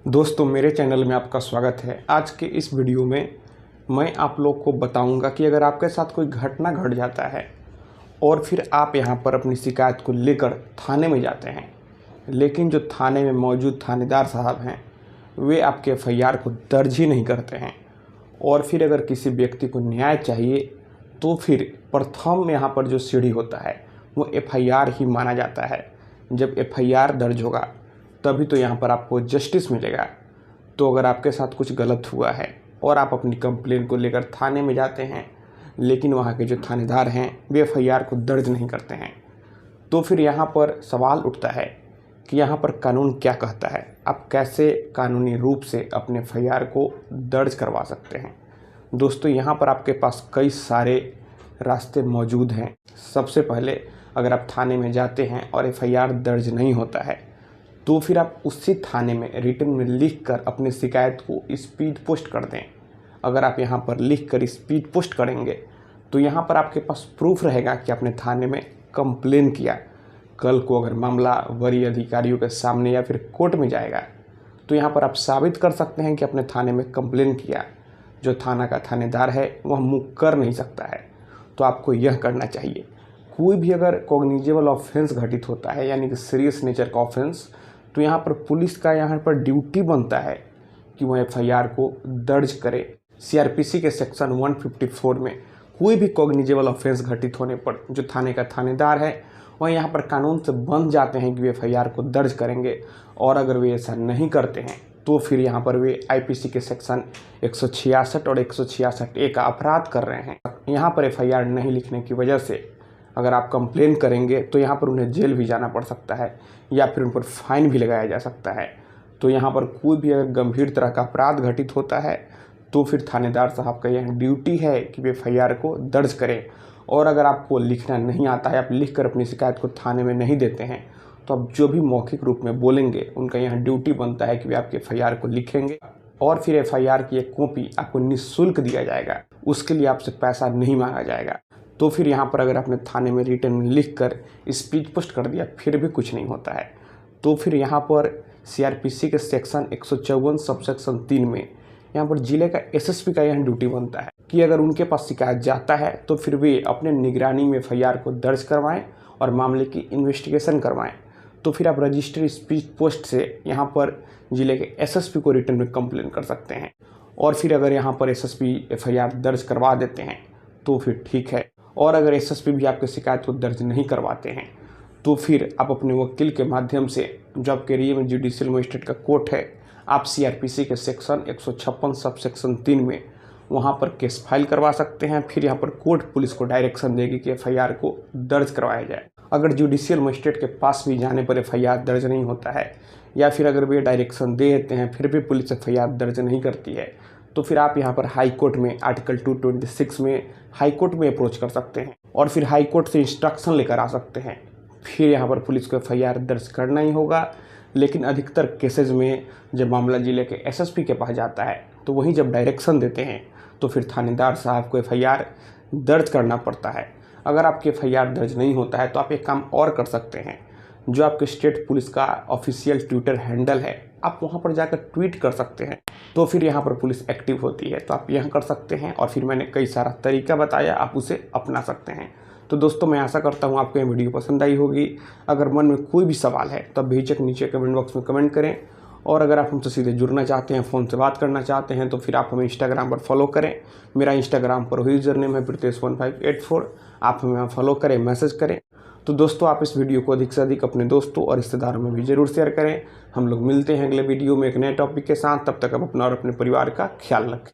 दोस्तों, मेरे चैनल में आपका स्वागत है। आज के इस वीडियो में मैं आप लोग को बताऊंगा कि अगर आपके साथ कोई घटना घट जाता है और फिर आप यहां पर अपनी शिकायत को लेकर थाने में जाते हैं, लेकिन जो थाने में मौजूद थानेदार साहब हैं वे आपके एफआईआर को दर्ज ही नहीं करते हैं। और फिर अगर किसी व्यक्ति को न्याय चाहिए तो फिर प्रथम यहाँ पर जो सीढ़ी होता है वो एफआईआर ही माना जाता है। जब एफआईआर दर्ज होगा तभी तो यहाँ पर आपको जस्टिस मिलेगा। तो अगर आपके साथ कुछ गलत हुआ है और आप अपनी कंप्लेन को लेकर थाने में जाते हैं, लेकिन वहाँ के जो थानेदार हैं वे एफआईआर को दर्ज नहीं करते हैं, तो फिर यहाँ पर सवाल उठता है कि यहाँ पर कानून क्या कहता है। आप कैसे कानूनी रूप से अपने एफआईआर को दर्ज करवा सकते हैं। दोस्तों, यहाँ पर आपके पास कई सारे रास्ते मौजूद हैं। सबसे पहले, अगर आप थाने में जाते हैं और एफआईआर दर्ज नहीं होता है तो फिर आप उसी थाने में रिटन में लिख कर अपनी शिकायत को स्पीड पोस्ट कर दें। अगर आप यहाँ पर लिख कर स्पीड पोस्ट करेंगे तो यहाँ पर आपके पास प्रूफ रहेगा कि आपने थाने में कंप्लेन किया। कल को अगर मामला वरीय अधिकारियों के सामने या फिर कोर्ट में जाएगा तो यहाँ पर आप साबित कर सकते हैं कि अपने थाने में कंप्लेन किया। जो थाना का थानेदार है वह मुँह कर नहीं सकता है। तो आपको यह करना चाहिए, कोई भी अगर कॉग्निजेबल ऑफेंस घटित होता है यानी कि सीरियस नेचर का ऑफेंस, तो यहाँ पर पुलिस का यहाँ पर ड्यूटी बनता है कि वह एफआईआर को दर्ज करे। सीआरपीसी के सेक्शन 154 में कोई भी कॉग्निजेबल ऑफेंस घटित होने पर जो थाने का थानेदार है वह यहाँ पर कानून से बंध जाते हैं कि वे एफआईआर को दर्ज करेंगे। और अगर वे ऐसा नहीं करते हैं तो फिर यहाँ पर वे आईपीसी के सेक्शन 166 और 166A का अपराध कर रहे हैं। यहाँ पर एफआईआर नहीं लिखने की वजह से अगर आप कंप्लेन करेंगे तो यहाँ पर उन्हें जेल भी जाना पड़ सकता है या फिर उन पर फाइन भी लगाया जा सकता है। तो यहाँ पर कोई भी अगर गंभीर तरह का अपराध घटित होता है तो फिर थानेदार साहब का यह ड्यूटी है कि वे एफआईआर को दर्ज करें। और अगर आपको लिखना नहीं आता है, आप लिख कर अपनी शिकायत को थाने में नहीं देते हैं, तो आप जो भी मौखिक रूप में बोलेंगे उनका यहाँ ड्यूटी बनता है कि वे आपके एफआईआर को लिखेंगे और फिर एफआईआर की एक कॉपी आपको निःशुल्क दिया जाएगा। उसके लिए आपसे पैसा नहीं मांगा जाएगा। तो फिर यहाँ पर अगर आपने थाने में रिटन में लिख कर स्पीड पोस्ट कर दिया फिर भी कुछ नहीं होता है, तो फिर यहाँ पर सीआरपीसी के सेक्शन 154 सबसेक्शन 3 में यहाँ पर जिले का एसएसपी का यह ड्यूटी बनता है कि अगर उनके पास शिकायत जाता है तो फिर वे अपने निगरानी में एफआईआर को दर्ज करवाएं और मामले की इन्वेस्टिगेशन करवाएं। तो फिर आप रजिस्ट्री स्पीड पोस्ट से यहाँ पर जिले के एसएसपी को रिटन में कंप्लेन कर सकते हैं। और फिर अगर यहाँ पर एसएसपी एफआईआर दर्ज करवा देते हैं तो फिर ठीक है। और अगर एसएसपी भी आपकी शिकायत को दर्ज नहीं करवाते हैं तो फिर आप अपने वकील के माध्यम से, जो आपके एरिया में जुडिशियल मजिस्ट्रेट का कोर्ट है, आप सीआरपीसी के सेक्शन 156 सबसेक्शन 3 में वहाँ पर केस फाइल करवा सकते हैं। फिर यहाँ पर कोर्ट पुलिस को डायरेक्शन देगी कि एफआईआर को दर्ज करवाया जाए। अगर जुडिशियल मजिस्ट्रेट के पास भी जाने पर एफआईआर दर्ज नहीं होता है या फिर अगर वे डायरेक्शन दे देते हैं फिर भी पुलिस एफआईआर दर्ज नहीं करती है, तो फिर आप यहाँ पर हाई कोर्ट में आर्टिकल 226 में हाई कोर्ट में अप्रोच कर सकते हैं और फिर हाई कोर्ट से इंस्ट्रक्शन लेकर आ सकते हैं। फिर यहाँ पर पुलिस को एफआईआर दर्ज करना ही होगा। लेकिन अधिकतर केसेज में जब मामला जिले के एसएसपी के पास जाता है तो वहीं जब डायरेक्शन देते हैं तो फिर थानेदार साहब को एफआईआर दर्ज करना पड़ता है। अगर आपकी एफआईआर दर्ज नहीं होता है तो आप एक काम और कर सकते हैं, जो आपके स्टेट पुलिस का ऑफिशियल ट्विटर हैंडल है, आप वहां पर जाकर ट्वीट कर सकते हैं। तो फिर यहाँ पर पुलिस एक्टिव होती है। तो आप यह कर सकते हैं और फिर मैंने कई सारा तरीका बताया, आप उसे अपना सकते हैं। तो दोस्तों, मैं आशा करता हूँ आपको ये वीडियो पसंद आई होगी। अगर मन में कोई भी सवाल है तो बेझिझक नीचे कमेंट बॉक्स में कमेंट करें। और अगर आप हमसे सीधे जुड़ना चाहते हैं, फ़ोन से बात करना चाहते हैं, तो फिर आप हमें इंस्टाग्राम पर फॉलो करें। मेरा इंस्टाग्राम पर यूजर नेम है Pritesh1584। आप हमें वहाँ फॉलो करें, मैसेज करें। तो दोस्तों, आप इस वीडियो को अधिक से अधिक अपने दोस्तों और रिश्तेदारों में भी जरूर शेयर करें। हम लोग मिलते हैं अगले वीडियो में एक नए टॉपिक के साथ। तब तक आप अपना और अपने परिवार का ख्याल रखें।